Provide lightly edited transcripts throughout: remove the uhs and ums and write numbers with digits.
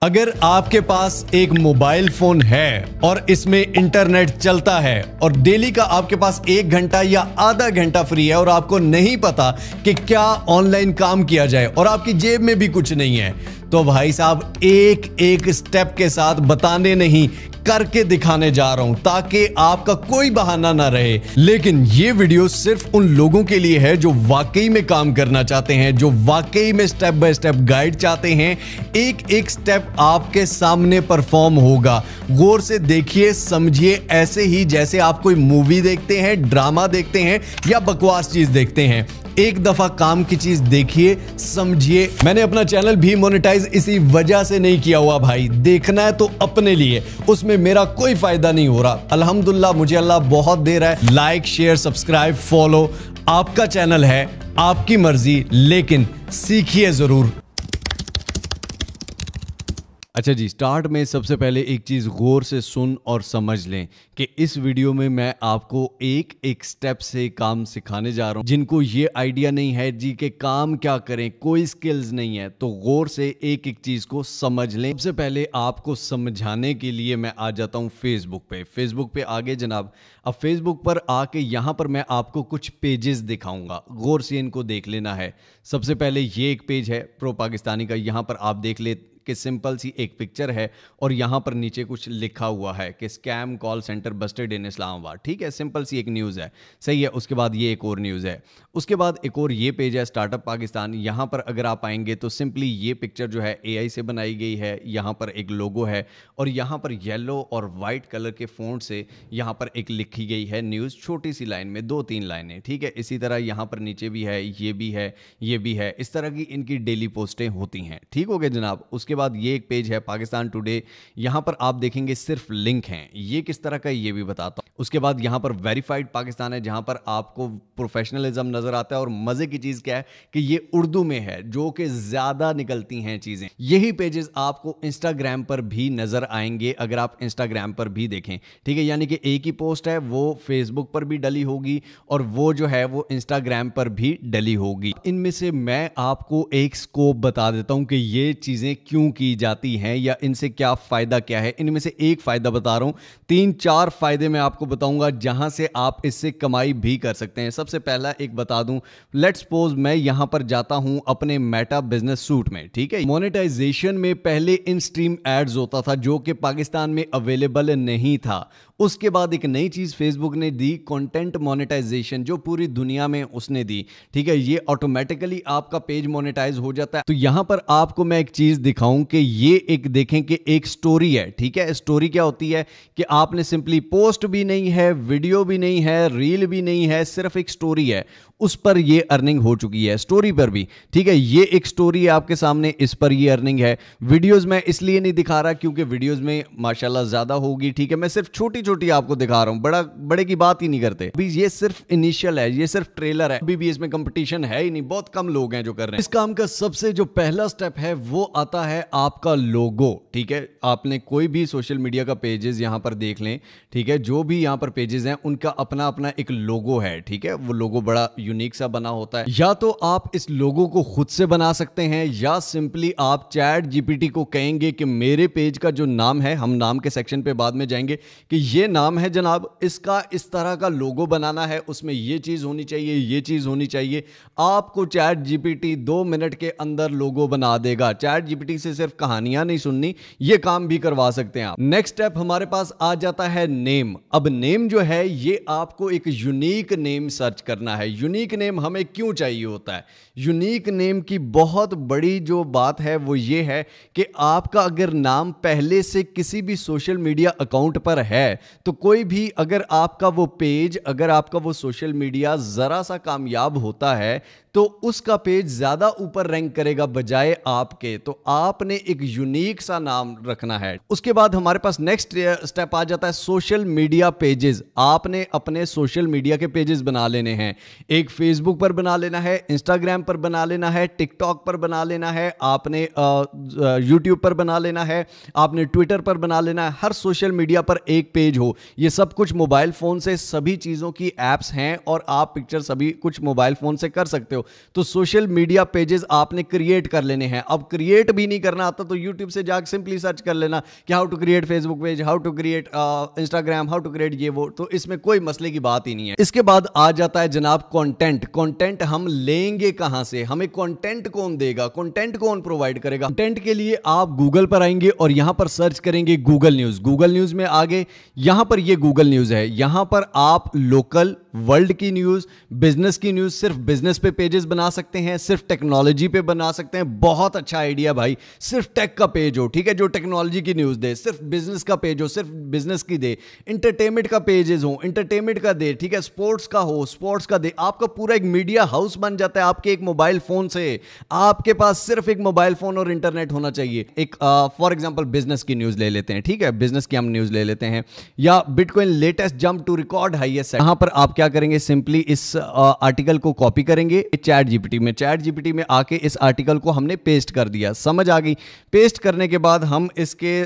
अगर आपके पास एक मोबाइल फोन है और इसमें इंटरनेट चलता है और डेली का आपके पास 1 घंटा या आधा घंटा फ्री है और आपको नहीं पता कि क्या ऑनलाइन काम किया जाए और आपकी जेब में भी कुछ नहीं है, तो भाई साहब एक एक स्टेप के साथ बताने नहीं करके दिखाने जा रहा हूं ताकि आपका कोई बहाना ना रहे। लेकिन ये वीडियो सिर्फ उन लोगों के लिए है जो वाकई में काम करना चाहते हैं, जो वाकई में स्टेप बाय स्टेप गाइड चाहते हैं। एक एक स्टेप आपके सामने परफॉर्म होगा। गौर से देखिए, समझिए, ऐसे ही जैसे आप कोई मूवी देखते हैं, ड्रामा देखते हैं या बकवास चीज देखते हैं। एक दफा काम की चीज देखिए, समझिए। मैंने अपना चैनल भी मोनेटाइज इसी वजह से नहीं किया हुआ भाई। देखना है तो अपने लिए, उसमें मेरा कोई फायदा नहीं हो रहा। अल्हम्दुलिल्लाह मुझे अल्लाह बहुत दे रहा है। लाइक, शेयर, सब्सक्राइब, फॉलो आपका चैनल है, आपकी मर्जी, लेकिन सीखिए जरूर। अच्छा जी, स्टार्ट में सबसे पहले एक चीज़ गौर से सुन और समझ लें कि इस वीडियो में मैं आपको एक एक स्टेप से काम सिखाने जा रहा हूं। जिनको ये आइडिया नहीं है जी कि काम क्या करें, कोई स्किल्स नहीं है, तो गौर से एक एक चीज़ को समझ लें। सबसे पहले आपको समझाने के लिए मैं आ जाता हूं फेसबुक पे आगे जनाब। अब फेसबुक पर आके यहाँ पर मैं आपको कुछ पेजेस दिखाऊंगा, गौर से इनको देख लेना है। सबसे पहले ये एक पेज है प्रो पाकिस्तानी का। यहाँ पर आप देख ले कि सिंपल सी एक पिक्चर है और यहाँ पर नीचे कुछ लिखा हुआ है कि स्कैम कॉल सेंटर बस्टेड इन इस्लामाबाद। ठीक है, सिंपल सी एक न्यूज़ है, सही है। उसके बाद ये एक और न्यूज़ है। उसके बाद एक और ये पेज है स्टार्टअप पाकिस्तान। यहाँ पर अगर आप आएंगे तो सिंपली ये पिक्चर जो है AI से बनाई गई है। यहाँ पर एक लोगो है और यहाँ पर येलो और वाइट कलर के फ़ॉन्ट से यहाँ पर एक लिखी गई है न्यूज़, छोटी सी लाइन में 2-3 लाइनें। ठीक है, इसी तरह यहाँ पर नीचे भी है, ये भी है, ये भी है। इस तरह की इनकी डेली पोस्टें होती हैं। ठीक हो गया जनाब। उसके बाद ये एक पेज है पाकिस्तान टुडे। यहां पर आप देखेंगे सिर्फ लिंक हैं। ये किस तरह का ये भी बताता हूं। उसके बाद यहां पर वेरीफाइड पाकिस्तान है, जहां पर आपको प्रोफेशनलिज्म नजर आता है। और मजे की चीज क्या है कि ये उर्दू में है, जो कि ज्यादा निकलती हैं चीजें। यही पेजेस आपको इंस्टाग्राम पर भी नजर आएंगे अगर आप इंस्टाग्राम पर भी देखें। ठीक है, यानी कि एक ही पोस्ट है, वो फेसबुक पर भी डली होगी और वो जो है वो इंस्टाग्राम पर भी डली होगी। इनमें से मैं आपको एक स्कोप बता देता हूं कि ये चीजें क्यों की जाती हैं या इनसे क्या फायदा क्या है। इनमें से एक फायदा बता रहा हूं, 3-4 फायदे मैं आपको बताऊंगा जहां से आप इससे कमाई भी कर सकते हैं। सबसे पहला एक बता दूं, लेट्स सपोज मैं यहां पर जाता हूं अपने मेटा बिजनेस सूट में। ठीक है, मोनेटाइजेशन में पहले इन स्ट्रीम एड्स होता था जो कि पाकिस्तान में अवेलेबल नहीं था। उसके बाद एक नई चीज फेसबुक ने दी, कंटेंट मोनेटाइजेशन, जो पूरी दुनिया में उसने दी। ठीक है, ये ऑटोमेटिकली आपका पेज मोनेटाइज हो जाता है। तो यहां पर आपको मैं एक चीज दिखाऊं कि ये एक देखें कि एक स्टोरी है। ठीक है, स्टोरी क्या होती है कि आपने सिंपली पोस्ट भी नहीं है, वीडियो भी नहीं है, रील भी नहीं है, सिर्फ एक स्टोरी है, उस पर ये अर्निंग हो चुकी है, स्टोरी पर भी। ठीक है, ये एक स्टोरी है आपके सामने, इस पर ये अर्निंग है। वीडियोस में इसलिए नहीं दिखा रहा क्योंकि वीडियोस में माशाल्लाह ज्यादा होगी। ठीक है, मैं सिर्फ छोटी छोटी आपको दिखा रहा हूं, बड़े की बात ही नहीं करते। अभी ये सिर्फ इनिशियल है, ये सिर्फ ट्रेलर है, अभी भी इसमें कंपटीशन है ही नहीं, बहुत कम लोग हैं जो कर रहे हैं। इस काम का सबसे जो पहला स्टेप है वो आता है आपका लोगो। ठीक है, आपने कोई भी सोशल मीडिया का पेजेस यहां पर देख लें। ठीक है, जो भी यहां पर पेजेस हैं उनका अपना अपना एक लोगो है। ठीक है, वो लोगो बड़ा यूनिक सा बना होता है। या तो आप इस लोगो को खुद से बना सकते हैं या सिंपली आप चैट जीपीटी को कहेंगे कि मेरे पेज का जो नाम है, हम नाम के सेक्शन पे बाद में जाएंगे, कि ये नाम है जनाब, इसका इस तरह का लोगो बनाना है, उसमें ये चीज होनी चाहिए, ये चीज होनी चाहिए। आपको चैट जीपीटी 2 मिनट के अंदर लोगो बना देगा। चैट जीपीटी से सिर्फ कहानियां नहीं सुननी, ये काम भी करवा सकते हैं आप। नेक्स्ट स्टेप हमारे पास आ जाता है नेम। अब नेम जो है ये आपको एक यूनिक नेम सर्च करना है। यूनिक नेम हमें क्यों चाहिए होता है? यूनिक नेम की बहुत बड़ी जो बात है वो ये है कि आपका अगर नाम पहले से किसी भी सोशल मीडिया अकाउंट पर है तो कोई भी अगर आपका वो पेज, अगर आपका वो सोशल मीडिया जरा सा कामयाब होता है तो उसका पेज ज्यादा ऊपर रैंक करेगा बजाय आपके। तो आपने एक यूनिक सा नाम रखना है। उसके बाद हमारे पास नेक्स्ट स्टेप आ जाता है सोशल मीडिया पेजेस। आपने अपने सोशल मीडिया के पेजेस बना लेने हैं। एक फेसबुक पर बना लेना है, इंस्टाग्राम पर बना लेना है, टिकटॉक पर बना लेना है, आपने यूट्यूब पर बना लेना है, आपने ट्विटर पर बना लेना है, हर सोशल मीडिया पर एक पेज हो। ये सब कुछ मोबाइल फोन से सभी चीजों की एप्स हैं और आप पिक्चर सभी कुछ मोबाइल फोन से कर सकते हो। तो सोशल मीडिया पेजेस आपने क्रिएट कर लेने हैं। अब क्रिएट भी नहीं करना आता तो यूट्यूब से जाकर सिंपली सर्च कर लेना कि how to create Facebook page, how to create Instagram, how to create ये वो। तो इसमें कोई मसले की बात ही नहीं है। इसके बाद आ जाता है जनाब कंटेंट। कंटेंट हम लेंगे कहां से, हमें कंटेंट कौन देगा, कंटेंट कौन प्रोवाइड करेगा। कंटेंट के लिए आप गूगल पर आएंगे और यहां पर सर्च करेंगे गूगल न्यूज। गूगल न्यूज में आगे यहां पर ये गूगल न्यूज है, यहां पर आप लोकल वर्ल्ड की न्यूज, बिजनेस की न्यूज, सिर्फ बिजनेस पे पेजेस बना सकते हैं, सिर्फ टेक्नोलॉजी पे बना सकते हैं। बहुत अच्छा आइडिया भाई, सिर्फ टेक का पेज हो, ठीक है, जो टेक्नोलॉजी की न्यूज दे, सिर्फ बिजनेस का पेज हो, सिर्फ बिजनेस की दे, इंटरटेनमेंट का पेजेस हो, इंटरटेनमेंट का दे, ठीक है, स्पोर्ट्स का हो, स्पोर्ट्स का दे। आपका पूरा एक मीडिया हाउस बन जाता है आपके एक मोबाइल फोन से। आपके पास सिर्फ एक मोबाइल फोन और इंटरनेट होना चाहिए। एक फॉर एग्जांपल बिजनेस की न्यूज ले लेते हैं, ठीक है, बिजनेस की हम न्यूज ले लेते हैं, या bitcoin latest jump to record highest. यहां पर आप क्या करेंगे, सिंपली इस आर्टिकल को कॉपी करेंगे चैट जीपीटी में। चैट जीपीटी में आके इस आर्टिकल को हमने पेस्ट कर दिया, समझ आ गई। पेस्ट करने के बाद हम इसके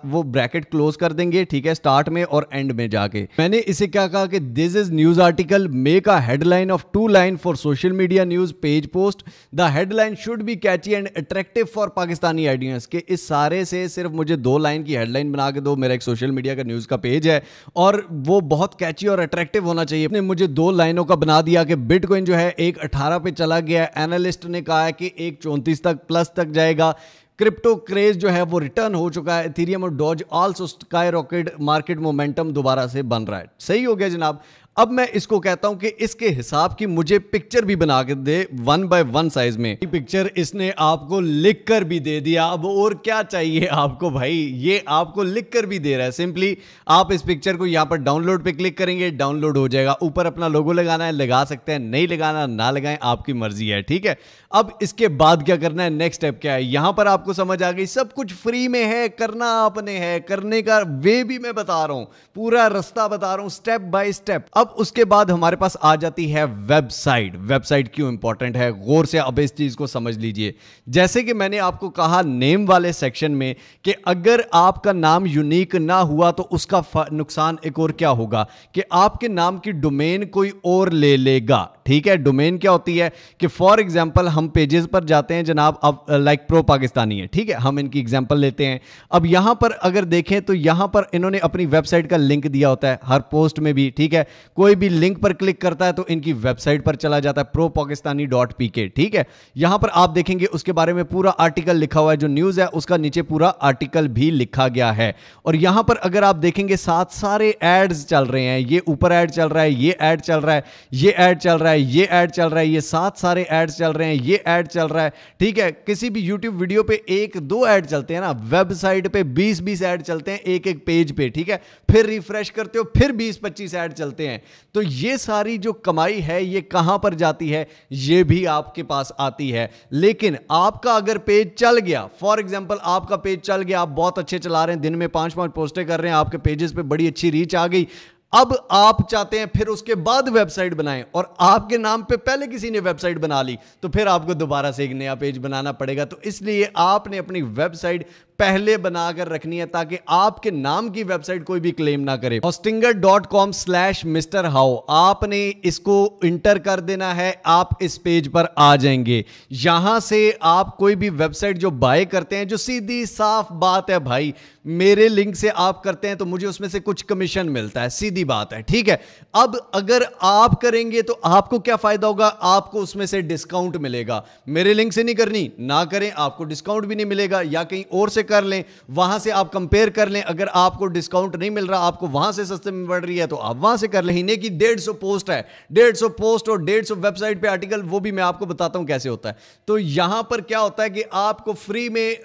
वो ब्रैकेट क्लोज कर देंगे, ठीक है, स्टार्ट में और एंड में जाके। मैंने इसे क्या कहा कि this is news article, make a headline of 2 line for social media news page post. The headline should be catchy and attractive for Pakistani audiences. के इस सारे से सिर्फ मुझे 2 लाइन की हेडलाइन बना के दो। मेरा एक सोशल मीडिया का न्यूज का पेज है और वो बहुत कैची और अट्रैक्टिव होना चाहिए। अपने मुझे 2 लाइनों का बना दिया कि बिटकॉइन जो है 1.18 पे चला गया है, एनालिस्ट ने कहा है कि 1.34 तक प्लस तक जाएगा। क्रिप्टो क्रेज जो है वो रिटर्न हो चुका है, इथेरियम और Doge also skyrocket, market momentum दोबारा से बन रहा है। सही हो गया जनाब। अब मैं इसको कहता हूं कि इसके हिसाब की मुझे पिक्चर भी बना के दे 1 by 1 साइज में। पिक्चर इसने आपको लिख कर भी दे दिया। अब और क्या चाहिए आपको भाई, ये आपको लिख कर भी दे रहा है। सिंपली आप इस पिक्चर को यहां पर डाउनलोड पे क्लिक करेंगे, डाउनलोड हो जाएगा। ऊपर अपना लोगो लगाना है, लगा सकते हैं, नहीं लगाना ना लगाएं, आपकी मर्जी है, ठीक है। अब इसके बाद क्या करना है, नेक्स्ट स्टेप क्या है, यहां पर आपको समझ आ गई। सब कुछ फ्री में है, करना आपने है, करने का वे भी मैं बता रहा हूं, पूरा रास्ता बता रहा हूं, स्टेप बाय स्टेप। अब उसके बाद हमारे पास आ जाती है वेबसाइट। वेबसाइट क्यों इंपॉर्टेंट है, गौर से अब इस चीज को समझ लीजिए। जैसे कि मैंने आपको कहा नेम वाले सेक्शन में कि अगर आपका नाम यूनिक ना हुआ तो उसका नुकसान एक और क्या होगा कि आपके नाम की डोमेन कोई और ले लेगा, ठीक है। डोमेन क्या होती है कि फॉर एग्जांपल हम पेजेस पर जाते हैं जनाब, अब लाइक प्रो पाकिस्तानी है, ठीक है, हम इनकी एग्जांपल लेते हैं। अब यहां पर अगर देखें तो यहां पर इन्होंने अपनी वेबसाइट का लिंक दिया होता है हर पोस्ट में भी, ठीक है। कोई भी लिंक पर क्लिक करता है तो इनकी वेबसाइट पर चला जाता है propakistani.pk, ठीक है। यहां पर आप देखेंगे उसके बारे में पूरा आर्टिकल लिखा हुआ है, जो न्यूज है उसका नीचे पूरा आर्टिकल भी लिखा गया है। और यहां पर अगर आप देखेंगे साथ सारे एड्स चल रहे हैं, ये ऊपर ऐड चल रहा है, ये ऐड चल रहा है, ये ऐड चल रहा है, ये ऐड चल रहा है, ये साथ सारे एड्स चल रहे हैं, ये ऐड चल रहा है, ठीक है। किसी भी यूट्यूब वीडियो पे 1-2 ऐड चलते हैं ना, वेबसाइट पे 20-20 ऐड चलते हैं एक एक पेज पे, ठीक है। फिर रिफ्रेश करते हो फिर 20-25 ऐड चलते हैं। तो ये सारी जो कमाई है ये कहां पर जाती है, ये भी आपके पास आती है। लेकिन आपका अगर पेज चल गया, फॉर एग्जांपल आपका पेज चल गया, आप बहुत अच्छे चला रहे हैं, दिन में 5-5 पोस्टें कर रहे हैं, आपके पेजेस पे बड़ी अच्छी रीच आ गई। अब आप चाहते हैं फिर उसके बाद वेबसाइट बनाएं और आपके नाम पे पहले किसी ने वेबसाइट बना ली तो फिर आपको दोबारा से एक नया पेज बनाना पड़ेगा। तो इसलिए आपने अपनी वेबसाइट पहले बनाकर रखनी है ताकि आपके नाम की वेबसाइट कोई भी क्लेम ना करे। hostinger.com/mrhow आपने इसको इंटर कर देना है, आप इस पेज पर आ जाएंगे। यहां से आप कोई भी वेबसाइट जो बाय करते हैं, जो सीधी साफ बात है भाई, मेरे लिंक से आप करते हैं तो मुझे उसमें से कुछ कमीशन मिलता है, सीधी बात है, ठीक है। अब अगर आप करेंगे तो आपको क्या फायदा होगा, आपको उसमें से डिस्काउंट मिलेगा। मेरे लिंक से नहीं करनी, ना करें, आपको डिस्काउंट भी नहीं मिलेगा, या कहीं और से कर लें, वहां से आप कंपेयर कर लें। अगर आपको डिस्काउंट नहीं मिल रहा, आपको वहां से सस्ते में पड़ रही है तो आप वहां से कर लें। महीने की 150 पोस्ट है, 150 पोस्ट और 150 वेबसाइट पे आर्टिकल, वो भी मैं आपको बताता हूं कैसे होता है। तो यहां पर क्या होता है कि आपको फ्री में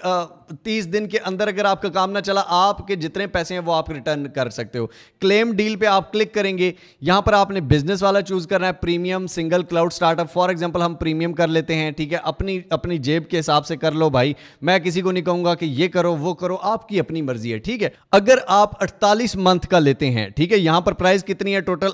30 दिन के अंदर अगर आपका काम ना चला, आपके जितने पैसे हैं वो आप रिटर्न कर सकते हो। क्लेम डील पे आप क्लिक करेंगे, यहां पर आपने बिजनेस वाला चूज करना है, premium single cloud startup. For example हम प्रीमियम कर लेते हैं, ठीक है, अपनी अपनी जेब के हिसाब से कर लो भाई, मैं किसी को नहीं कहूंगा कि ये करो वो करो, आपकी अपनी मर्जी है, ठीक है। अगर आप 48 मंथ का लेते हैं, ठीक है, यहां पर प्राइस कितनी है टोटल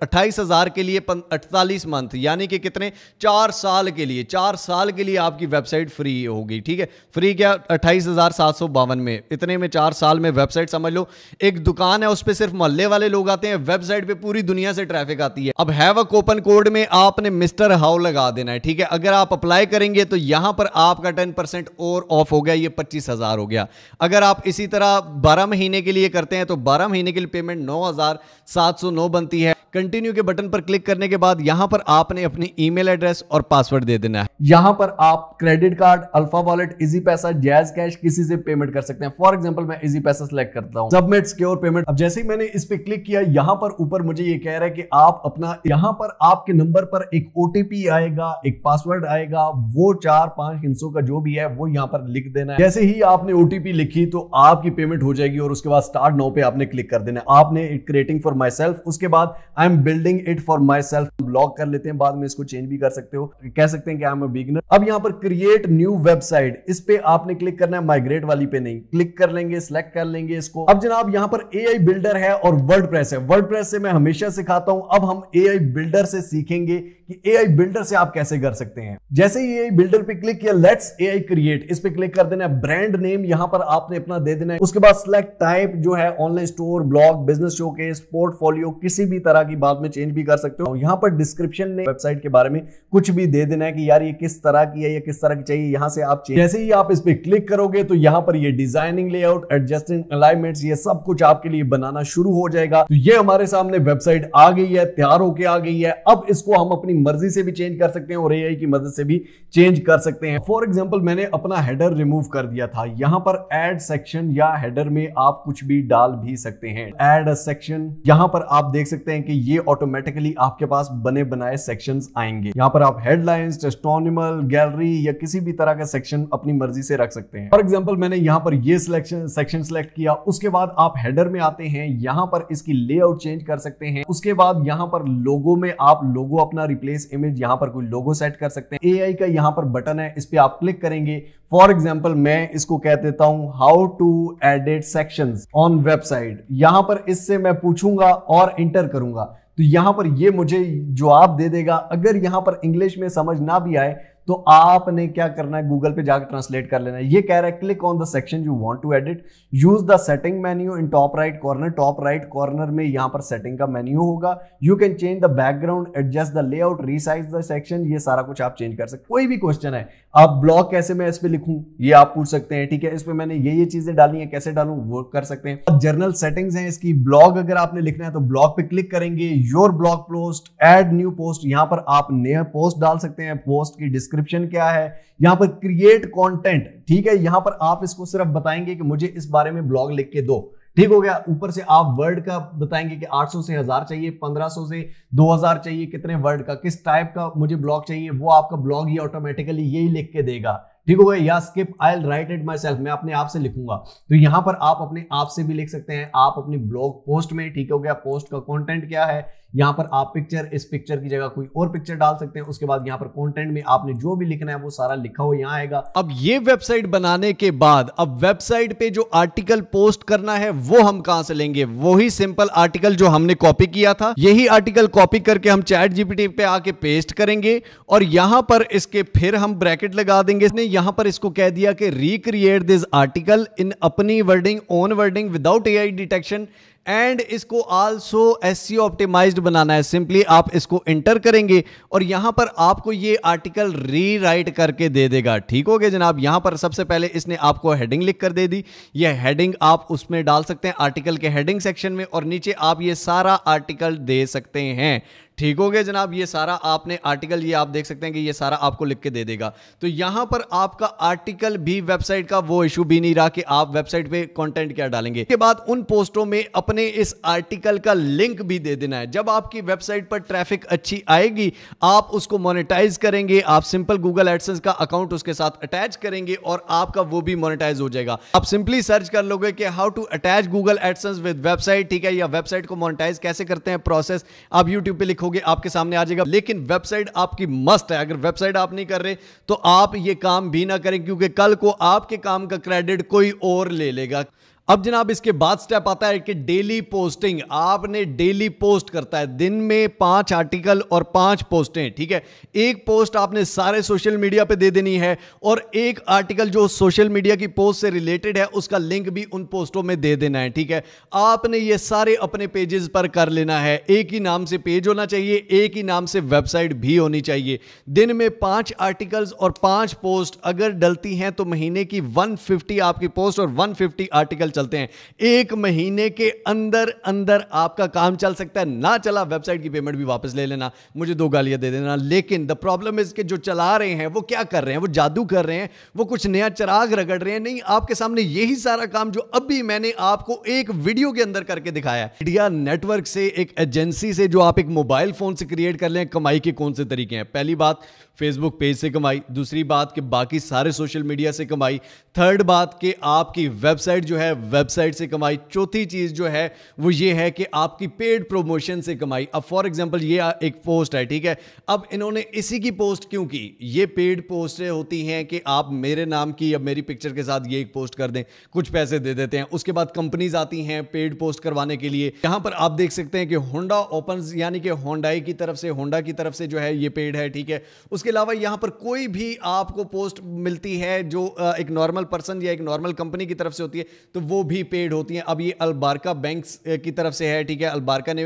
28,000 के लिए 48 मंथ, यानी कि कितने 4 साल के लिए, 4 साल के लिए आपकी वेबसाइट फ्री होगी, ठीक है। फ्री क्या 28,752 में, इतने में 4 साल में वेबसाइट समझ लो। एक दुकान है, उस पर सिर्फ मोहल्ले वाले लोग आते हैं, वेबसाइट पे पूरी दुनिया से ट्रैफिक आती है। अब हैव अ कूपन कोड में आपने मिस्टर हाउ लगा देना है, ठीक है। अगर आप अप्लाई करेंगे तो यहां पर आपका 10% और ऑफ हो गया, ये 25,000 हो गया। अगर आप इसी तरह 12 महीने के लिए करते हैं तो 12 महीने के लिए पेमेंट 9,709 बनती है। कंटिन्यू के बटन पर क्लिक करने के बाद यहां पर आपने अपनी ईमेल एड्रेस और पासवर्ड दे देना है। यहां पर आप credit card, alpha wallet, easy पैसा, जैज कैश किसी से पेमेंट कर सकते हैं। फॉर एग्जांपल मैं इजी पैसा सिलेक्ट करता हूं, सबमिट सिक्योर पेमेंट। अब जैसे ही मैंने इस पे क्लिक किया, यहां पर ऊपर मुझे ये कह रहा है कि आप अपना, यहां पर आपके नंबर पर एक ओटीपी आएगा, एक पासवर्ड आएगा, वो 4-5 हिस्सों का जो भी है वो यहां पर लिख देना है। जैसे ही आपने ओटीपी लिखी तो आपकी पेमेंट हो जाएगी और उसके बाद स्टार्ट नाउ पे आपने क्लिक कर देना है। आपने क्रिएटिंग फॉर माई सेल्फ, उसके बाद I am building it for my self block कर लेते हैं, बाद में इसको चेंज भी कर सकते हो, कह सकते हैं कि आई एम अ बिगिनर। अब यहां पर क्रिएट न्यू वेबसाइट, इस पे आपने क्लिक करना है, माइग्रेट वाली पे नहीं, क्लिक कर लेंगे, सिलेक्ट कर लेंगे इसको। अब जनाब यहां पर एआई बिल्डर है और वर्डप्रेस है। वर्डप्रेस से मैं हमेशा सिखाता हूं, अब हम एआई बिल्डर से सीखेंगे कि एआई बिल्डर से आप कैसे कर सकते हैं। जैसे ही एआई बिल्डर पे क्लिक किया, लेट्स एआई क्रिएट, इस पे क्लिक कर देना है। ब्रांड नेम यहां पर आपने अपना दे देना है। उसके बाद सिलेक्ट टाइप जो है online store, blog, business showcase, portfolio, किसी भी तरह की बाद में चेंज भी कर सकते हो। यहां पर डिस्क्रिप्शन में वेबसाइट के बारे में कुछ भी दे देना है कि यार ये किस तरह की है या किस तरह की चाहिए, यहां से आप चेंज। जैसे ही आप इस पे क्लिक करोगे तो यहां पर ये डिजाइनिंग, लेआउट, एडजस्टिंग, अलाइनमेंट्स, ये सब कुछ आपके लिए बनाना शुरू हो जाएगा। तो ये हमारे सामने वेबसाइट आ गई है, तैयार होके आ गई है। अब इसको हम अपनी मर्जी से भी चेंज कर सकते हैं और एआई की मदद से भी चेंज कर सकते हैं। फॉर एग्जांपल मैंने अपना हेडर रिमूव कर दिया था, यहां पर ऐड सेक्शन या हेडर में आप कुछ भी डाल भी सकते हैं। ऐड अ सेक्शन, यहां पर आप देख सकते हैं कि ये ऑटोमेटिकली आपके पास बने बनाए सेक्शंस आएंगे। यहां पर आप हेडलाइंस, टेस्टिमोनियल, गैलरी या किसी भी तरह का सेक्शन अपनी मर्जी से रख सकते हैं। फॉर एग्जांपल मैंने यहां पर ये सेक्शन सेलेक्ट किया, उसके बाद आप हेडर में आते हैं, यहां पर इसकी लेआउट चेंज कर सकते हैं। उसके बाद यहां पर लोगो में आप लोगो अपना रिप्लेस इमेज, यहां पर कोई लोगो सेट कर सकते हैं। एआई का यहां पर बटन है, इस पे आप क्लिक करेंगे। फॉर एग्जांपल मैं इसको कह देता हूं how to edit sections on website. यहां पर इससे मैं पूछूंगा और इंटर करूंगा तो यहां पर ये मुझे जवाब दे देगा। अगर यहां पर इंग्लिश में समझ ना भी आए तो आपने क्या करना है, गूगल पे जाकर ट्रांसलेट कर लेना है। ये कह रहा है click on the section you want to edit, use the setting menu in top right corner. टॉप राइट कॉर्नर में यहां पर सेटिंग का मेन्यू होगा। You can change the background, adjust the layout, resize the section, ये सारा कुछ आप चेंज कर सकते। कोई भी क्वेश्चन है, आप ब्लॉग कैसे मैं इस पे लिखूं ये आप पूछ सकते हैं, ठीक है। इस पे मैंने ये चीजें डाली है, कैसे डालूं वो कर सकते हैं। जर्नल सेटिंग्स है इसकी। ब्लॉग अगर आपने लिखना है तो ब्लॉग पे क्लिक करेंगे, your blog post, add new post, यहां पर आप नया पोस्ट डाल सकते हैं। पोस्ट की डिस्क्रिप्शन क्या है, यहां पर क्रिएट कंटेंट, ठीक है। यहां पर आप इसको सिर्फ बताएंगे कि मुझे इस बारे में ब्लॉग लिख के दो, ठीक हो गया। ऊपर से आप वर्ड का बताएंगे कि 800 से 1000 चाहिए, 1500 से 2000 चाहिए, कितने वर्ड का, किस टाइप का मुझे ब्लॉग चाहिए, वो आपका ब्लॉग ही ऑटोमेटिकली यही लिख के देगा, ठीक हो गया। या skip, I will write it my self, मैं अपने आप से लिखूंगा। तो यहां पर आप अपने आप से भी लिख सकते हैं, आप अपनी ब्लॉग पोस्ट में, ठीक हो गया। पोस्ट का कंटेंट क्या है, यहां पर आप पिक्चर, इस पिक्चर की जगह कोई और पिक्चर डाल सकते हैं। उसके बाद यहां पर कंटेंट में आपने जो भी लिखना है वो सारा लिखा हो यहां आएगा। अब ये वेबसाइट बनाने के बाद अब वेबसाइट पे जो आर्टिकल पोस्ट करना है वो हम कहां से लेंगे, वही सिंपल आर्टिकल जो हमने कॉपी किया था, यही आर्टिकल कॉपी करके हम चैट जीपीटी पे आके पेस्ट करेंगे और यहां पर इसके फिर हम ब्रैकेट लगा देंगे। इसने यहां पर इसको कह दिया कि रिक्रिएट दिस आर्टिकल इन अपनी wording, own wording, without AI detection and इसको आल्सो एसईओ ऑप्टिमाइज्ड बनाना है। सिंपली आप इसको एंटर करेंगे और यहां पर आपको ये आर्टिकल रीराइट करके दे देगा, ठीक हो गया जनाब। यहां पर सबसे पहले इसने आपको हेडिंग लिख कर दे दी, ये हेडिंग आप उसमें डाल सकते हैं आर्टिकल के हेडिंग सेक्शन में और नीचे आप ये सारा आर्टिकल दे सकते हैं, ठीक हो गया जनाब। ये सारा आपने आर्टिकल, ये आप देख सकते हैं कि ये सारा आपको लिख के दे देगा। तो यहां पर आपका आर्टिकल भी वेबसाइट का वो इशू भी नहीं रहा कि आप वेबसाइट पे कंटेंट क्या डालेंगे। इसके बाद उन पोस्टों में अपने आपने इस आर्टिकल का लिंक भी दे देना है। जब आपकी वेबसाइट पर ट्रैफिक अच्छी आएगी, आप उसको मोनेटाइज करेंगे, आप सिंपल गूगल एडसेंस का अकाउंट उसके साथ अटैच करेंगे और आपका वो भी मोनेटाइज हो जाएगा। आप सिंपली सर्च कर लोगे कि how to attach Google AdSense with website, ठीक है, या वेबसाइट को मोनेटाइज कैसे करते हैं प्रोसेस, आप यूट्यूब पे लिखोगे आपके सामने आ जाएगा। लेकिन वेबसाइट आपकी मस्ट है। अगर वेबसाइट आप नहीं कर रहे तो आप ये काम भी ना करें, क्योंकि कल को आपके काम का क्रेडिट कोई और ले लेगा। अब जनाब इसके बाद स्टेप आता है कि डेली पोस्टिंग। आपने डेली पोस्ट करता है, दिन में 5 आर्टिकल और 5 पोस्टें, ठीक है। एक पोस्ट आपने सारे सोशल मीडिया पे दे देनी है और एक आर्टिकल जो सोशल मीडिया की पोस्ट से रिलेटेड है उसका लिंक भी उन पोस्टों में दे देना है, ठीक है। आपने ये सारे अपने पेजेस पर कर लेना है। एक ही नाम से पेज होना चाहिए, एक ही नाम से वेबसाइट भी होनी चाहिए। दिन में 5 आर्टिकल्स और 5 पोस्ट अगर डलती हैं तो महीने की 150 आपकी पोस्ट और 150 आर्टिकल चलते हैं। एक महीने के अंदर अंदर आपका काम चल सकता है। ना चला, वेबसाइट की पेमेंट भी वापस ले लेना, मुझे 2 गालियां दे देना। लेकिन द प्रॉब्लम इज कि जो चला रहे हैं वो क्या कर रहे हैं, वो जादू कर रहे हैं, वो कुछ नया चिराग रगड़ रहे हैं। नहीं, आपके सामने यही सारा काम जो अभी मैंने आपको एक वीडियो के अंदर करके दिखाया है। मीडिया नेटवर्क से, एक एजेंसी से जो आप एक मोबाइल फोन से क्रिएट कर लें, कमाई के कौन से तरीके हैं। पहली बात, फेसबुक पेज से कमाई। दूसरी बात कि बाकी सारे सोशल मीडिया से कमाई। थर्ड बात कि आपकी वेबसाइट जो है, वेबसाइट से कमाई। चौथी चीज जो है वो ये है कि आपकी पेड प्रमोशन से कमाई। अब फॉर एग्जांपल ये एक पोस्ट है, ठीक है। अब इन्होंने इसी की पोस्ट क्यों की? ये पेड पोस्टें होती हैं कि आप मेरे नाम की या मेरी पिक्चर के साथ ये एक पोस्ट कर दें, कुछ पैसे दे देते हैं। उसके बाद कंपनीज आती हैं पेड पोस्ट करवाने के लिए। यहां पर आप देख सकते हैं कि होंडा ओपन्स, यानी कि होंडाई की तरफ से, होंडा की तरफ से जो है ये पेड है, ठीक है। उसके अलावा यहां पर कोई भी आपको पोस्ट मिलती है जो एक नॉर्मल पर्सन या एक नॉर्मल कंपनी की तरफ से होती है तो वो भी पेड होती हैं। अब ये अलबारका बैंक्स की तरफ से है, ठीक है। अलबारका ने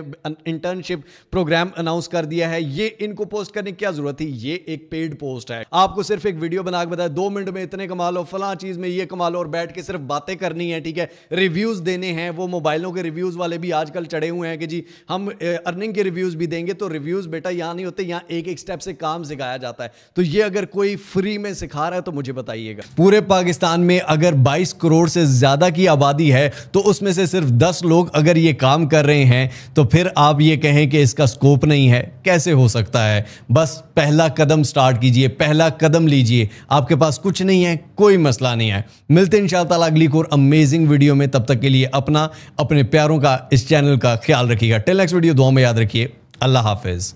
इंटर्नशिप प्रोग्राम अनाउंस कर दिया है। ये इनको पोस्ट करने की क्या जरूरत थी? ये एक पेड पोस्ट है। आपको सिर्फ एक वीडियो बना के बताया 2 मिनट में इतने कमा लो, फलां चीज में ये कमा लो, और बैठ के सिर्फ बातें करनी है, ठीक है। रिव्यूज देने हैं। वो मोबाइलों के रिव्यूज वाले भी आजकल चढ़े हुए हैं कि जी हम अर्निंग के रिव्यूज भी देंगे। तो रिव्यूज बेटा यहां नहीं होते, यहां एक एक स्टेप से काम सिखाया जाता है। तो ये अगर कोई फ्री में सिखा रहा है तो मुझे बताइएगा। पूरे पाकिस्तान में अगर 22 करोड़ से ज्यादा की आबादी है तो उसमें से सिर्फ 10 लोग अगर ये काम कर रहे हैं तो फिर आप ये कहें कि इसका स्कोप नहीं है, कैसे हो सकता है? बस पहला कदम स्टार्ट कीजिए, पहला कदम लीजिए। आपके पास कुछ नहीं है, कोई मसला नहीं है। मिलते हैं इंशाअल्लाह अगली और अमेजिंग वीडियो में। तब तक के लिए अपना, अपने प्यारों का, इस चैनल का ख्याल रखिएगा। टिल नेक्स्ट वीडियो, दुआ में याद रखिए। अल्लाह हाफिज।